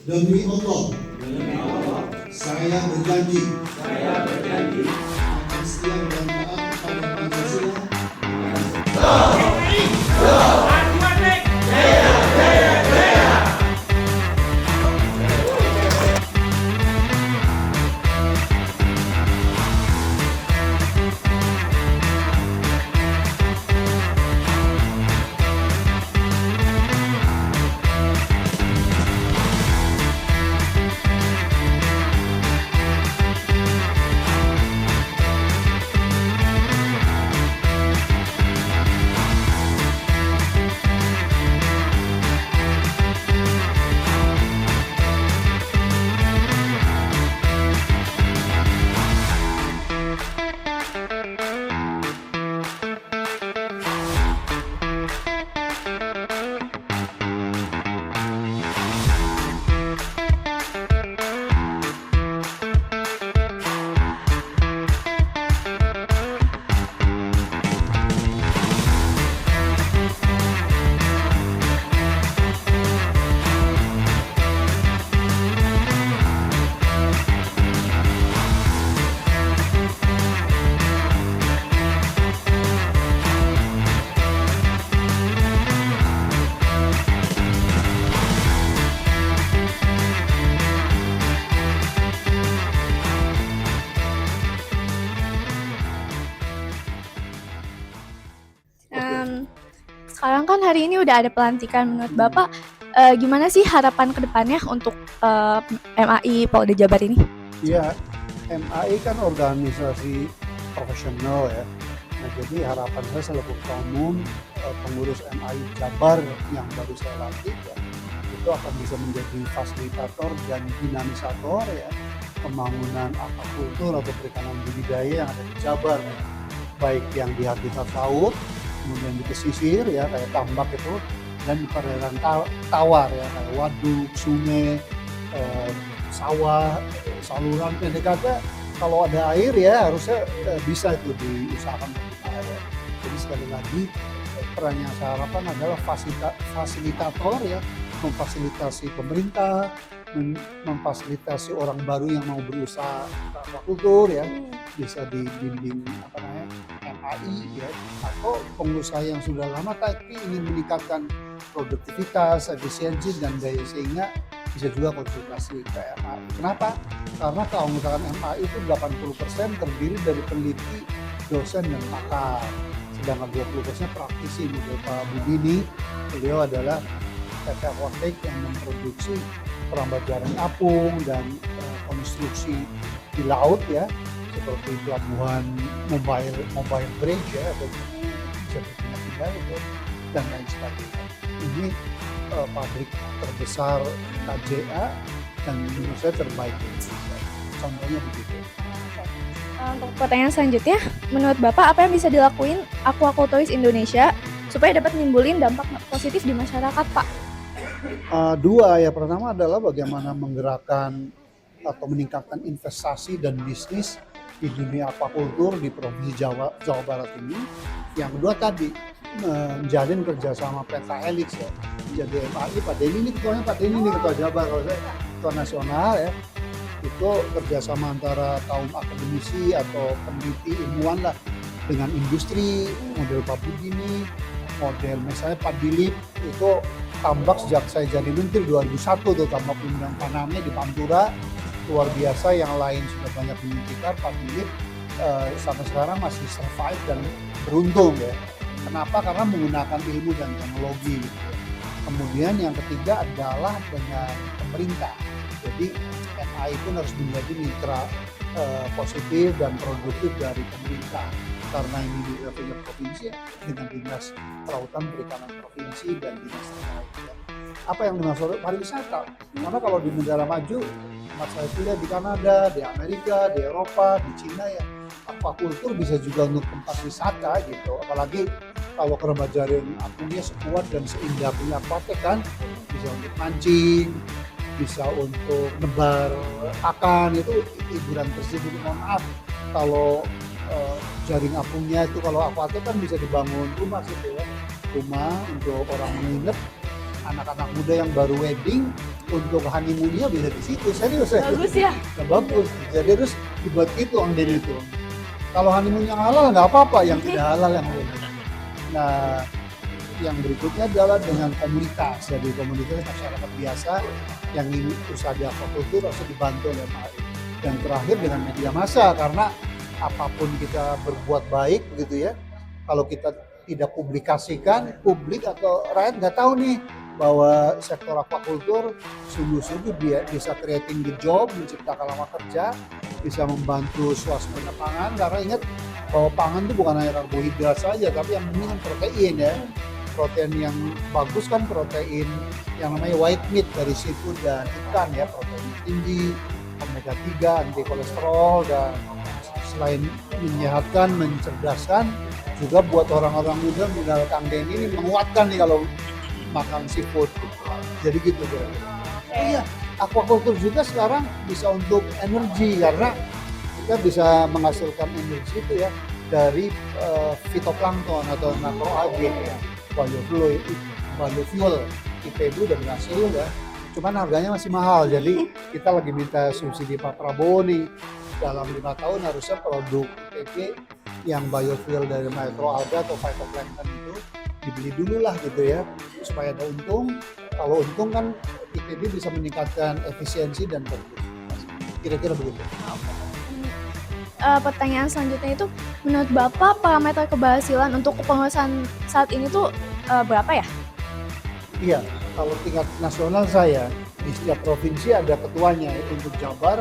Demi Allah, saya berjanji akan setia dan taat kepada Pancasila. Sekarang kan hari ini udah ada pelantikan. Menurut Bapak, gimana sih harapan kedepannya untuk MAI Polda Jabar ini? Iya, MAI kan organisasi profesional ya. Nah, jadi harapan saya selaku ketua umum pengurus MAI Jabar yang baru saya lantik ya, itu akan bisa menjadi fasilitator dan dinamisator ya pembangunan aquaculture atau perikanan budidaya yang ada di Jabar ya. Baik yang di habitat laut, kemudian di pesisir ya kayak tambak itu, dan di perairan tawar ya kayak waduk, sungai, sawah, saluran, pendek kata kalau ada air ya harusnya bisa itu diusahakan ya. Jadi sekali lagi peran yang saya harapkan adalah fasilitator ya, memfasilitasi pemerintah, memfasilitasi orang baru yang mau berusaha aquaculture ya, bisa dibimbing MAI ya, atau pengusaha yang sudah lama tapi ingin meningkatkan produktivitas, efisiensi dan daya sehingga bisa juga konsultasi ke MAI. Kenapa? Karena keanggotaan MAI itu 80% terdiri dari peneliti, dosen dan pakar. Sedangkan 20% praktisi. Model Pak Budi ini, beliau adalah PT Aquatek yang memproduksi perambat jaring apung dan konstruksi di laut ya, seperti pelabuhan mobile bridge ya, atau bisa berpindah-pindah itu dan lain sebagainya. Ini pabrik terbesar KJA dan menurut saya terbaik di Indonesia. Contohnya begitu. Untuk pertanyaan selanjutnya, menurut Bapak apa yang bisa dilakuin aquaculturist Indonesia supaya dapat menimbulin dampak positif di masyarakat, Pak? Dua ya, pertama adalah bagaimana menggerakkan atau meningkatkan investasi dan bisnis di dunia aquaculture di Provinsi Jawa Barat ini. Yang kedua tadi menjalin kerjasama Pentahelix ya. Jadi MAI, Pak Denny ini ketuanya, Pak Denny ini ketua Jabar, kalau saya ketua nasional ya. Itu kerjasama antara kaum akademisi atau peneliti ilmuwan lah dengan industri, model Pak Budi ini, model misalnya Pak Dilip itu tambak sejak saya jadi menteri 2001 tuh tambak undang Paname di Pantura luar biasa, yang lain sudah banyak menghentikan, Pak Dilip sampai sekarang masih survive dan beruntung ya. Kenapa? Karena menggunakan ilmu dan teknologi gitu. Kemudian yang ketiga adalah dengan pemerintah. Jadi MAI pun harus menjadi mitra positif dan produktif dari pemerintah. Karena ini di levelnya provinsi dengan dinas kelautan perikanan provinsi dan dinas terkait ya. Apa yang dimaksud pariwisata? Karena kalau di negara maju, tempat saya kuliah di Kanada, di Amerika, di Eropa, di Cina ya, aquaculture bisa juga untuk tempat wisata gitu. Apalagi kalau kerambat jaring apungnya sekuat dan seindah punya aquatek kan, bisa untuk mancing, bisa untuk nebar akan, itu hiburan tersebut. Mohon maaf kalau jaring apungnya itu kalau aquatek kan bisa dibangun rumah gitu ya, rumah untuk orang menginap, anak-anak muda yang baru wedding untuk honeymoon-nya bisa di situ, serius ya. Bagus ya. Nah, bagus. Jadi terus dibuat itu online itu. Kalau honeymoon yang halal nggak apa-apa, yang tidak halal yang boleh. Nah, yang berikutnya adalah dengan komunitas. Jadi komunitas masyarakat biasa yang ingin usaha di aquaculture harus dibantu oleh MAI. Dan terakhir dengan media massa, karena apapun kita berbuat baik begitu ya, kalau kita tidak publikasikan, publik atau rakyat nggak tahu nih bahwa sektor aquaculture sungguh-sungguh dia bisa creating the job, menciptakan lapangan kerja, bisa membantu swasembada pangan. Karena ingat bahwa pangan itu bukan hanya karbohidrat saja, tapi yang penting kan protein ya. Protein yang bagus kan protein yang namanya white meat dari seafood dan ikan ya, protein tinggi, omega 3, anti kolesterol, dan selain menyehatkan, mencerdaskan, juga buat orang-orang muda modal Kang Denny ini menguatkan nih kalau makan seafood. Jadi gitu ya. Iya, aquaculture juga sekarang bisa untuk energi karena kita bisa menghasilkan energi itu ya dari fitoplankton atau makroalgae ya. Biofuel IPB udah berhasil ya. Cuman harganya masih mahal, jadi kita lagi minta subsidi Pak Prabowo nih dalam 5 tahun harusnya produk IPB yang biofuel dari mikroalga atau phytoplankton itu dibeli dulu lah gitu ya, supaya ada untung. Kalau untung kan IPB bisa meningkatkan efisiensi dan produktivitas. Kira-kira begitu. Pertanyaan selanjutnya itu, menurut Bapak parameter keberhasilan untuk kepengurusan saat ini tuh berapa ya? Iya, kalau tingkat nasional saya di setiap provinsi ada ketuanya. Untuk Jabar,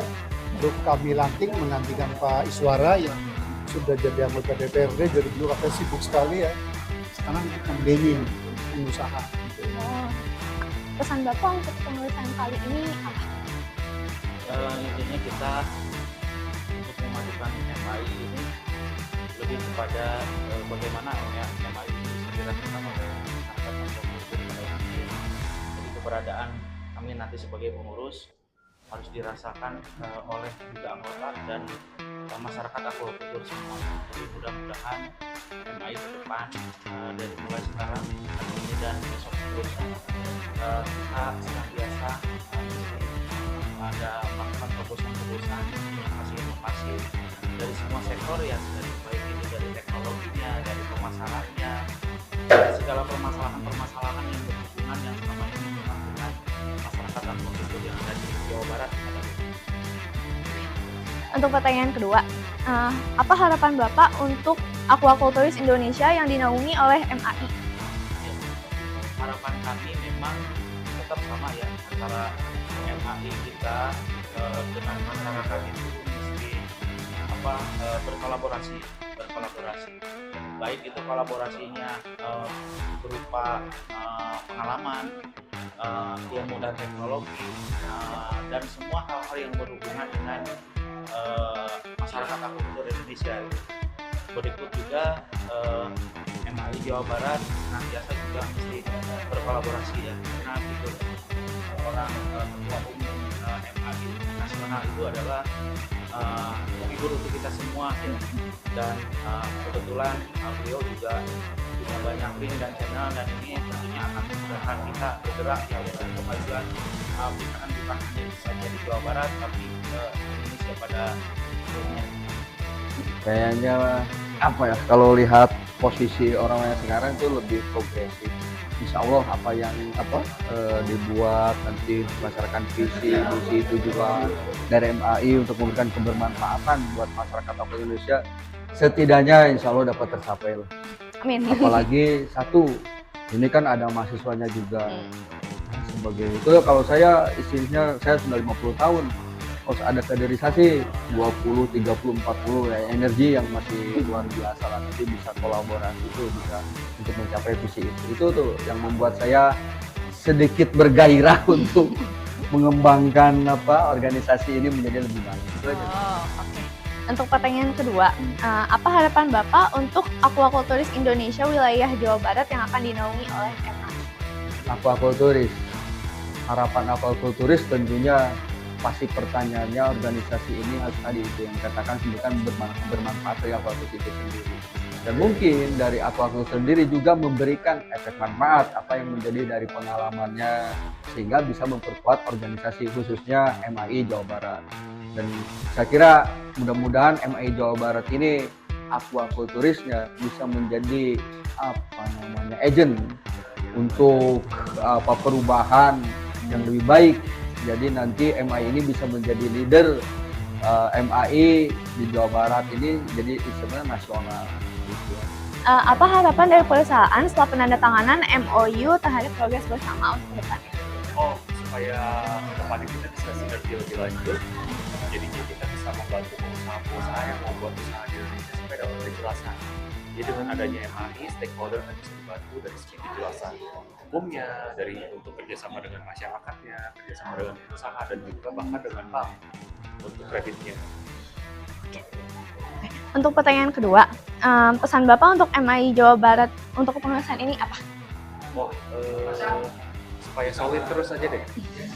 Dr. kami lantik menggantikan Pak Iswara yang sudah jadi anggota DPRD, jadi dulu katanya sibuk sekali ya. Sekarang Kang Denny pengusaha. Oh. Pesan Bapak untuk kepengurusan kali ini apa? Intinya kita untuk memajukan MAI ini lebih kepada bagaimana ya MAI ini bisa dirasakan oleh masyarakat aquaculture pada umumnya. Jadi keberadaan kami nanti sebagai pengurus harus dirasakan oleh juga anggota dan masyarakat aquaculture semua. Jadi mudah-mudahan MAI ke depan dari mulai sekarang hari ini dan besok seterusnya kita senantiasa ada melakukan terobosan-terobosan, inovasi-inovasi dari semua sektor ya, dari baik itu dari teknologinya, dari pemasarannya, dari segala permasalahan-permasalahan yang berhubungan yang selama ini memang dengan masyarakat aquaculture yang ada di Jawa Barat. Untuk pertanyaan kedua, apa harapan Bapak untuk aquaculturist Indonesia yang dinaungi oleh MAI? Ya, harapan kami memang tetap sama ya, antara MAI kita dengan masyarakat itu mesti berkolaborasi, baik itu kolaborasinya berupa pengalaman, ilmu dan teknologi, dan semua hal-hal yang berhubungan dengan masyarakat aquaculture Indonesia. Berikut juga MAI Jawa Barat senantiasa juga mesti berkolaborasi ya, karena itu orang ketua umum MAI nasional itu adalah figur untuk kita semua ya. Dan kebetulan beliau juga punya banyak link dan channel, dan ini tentunya akan memudahkan kita bergerak ya untuk kemajuan bukan hanya saja di Jawa Barat tapi Indonesia pada umumnya. Kayaknya apa ya, kalau lihat posisi orang-orang sekarang itu lebih progresif. Insya Allah apa yang dibuat nanti berdasarkan visi misi itu juga dari MAI untuk memberikan kebermanfaatan buat masyarakat aquaculture Indonesia, setidaknya Insya Allah dapat tercapai lah. Amin. Apalagi satu, ini kan ada mahasiswanya juga. Sebagai itu kalau saya istilahnya saya sudah 50 tahun, harus ada kaderisasi 20, 30, 40 ya, energi yang masih luar biasa lah. Nanti bisa kolaborasi itu bisa untuk mencapai visi itu. Itu tuh yang membuat saya sedikit bergairah untuk mengembangkan organisasi ini menjadi lebih baik. Oke. Untuk pertanyaan kedua, apa harapan Bapak untuk aquaculturist Indonesia wilayah Jawa Barat yang akan dinaungi oleh MAI? Aquaculturist, harapan aquaculturist tentunya pasti pertanyaannya organisasi ini harus tadi itu yang katakan sebutkan bermanfaat dari aquaculture itu sendiri. Dan mungkin dari Aquaculture sendiri juga memberikan efek manfaat apa yang menjadi dari pengalamannya sehingga bisa memperkuat organisasi khususnya MAI Jawa Barat. Dan saya kira mudah-mudahan MAI Jawa Barat ini aquaculturisnya bisa menjadi agent untuk perubahan yang lebih baik. Jadi nanti MAI ini bisa menjadi leader MAI di Jawa Barat ini jadi istilahnya nasional. Gitu. Apa harapan dari perusahaan setelah penandatanganan MOU terhadap progres bersama untuk depannya? Oh, supaya kedepannya kita bisa sinergi lebih lanjut, jadinya kita bisa membantu pengusaha-pengusaha yang membuat usaha di Indonesia supaya dapat kejelasan. Jadi dengan adanya MAI, stakeholder akan bisa dibantu dari segi kejelasan hukumnya, dari untuk kerjasama dengan masyarakatnya, kerjasama dengan pengusaha, dan juga bahkan dengan bank untuk kreditnya. Untuk pertanyaan kedua, pesan Bapak untuk MAI Jawa Barat untuk kepengurusan ini apa? Oh, supaya solid terus aja deh,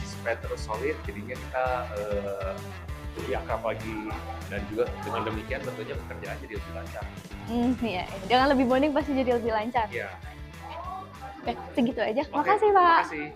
supaya terus solid, jadinya kita lebih akrab lagi, dan juga dengan demikian tentunya pekerjaan jadi lebih lancar. Iya, dengan lebih bonding pasti jadi lebih lancar. Iya. Oke, segitu aja. Oke, Makasih Pak. Terima kasih.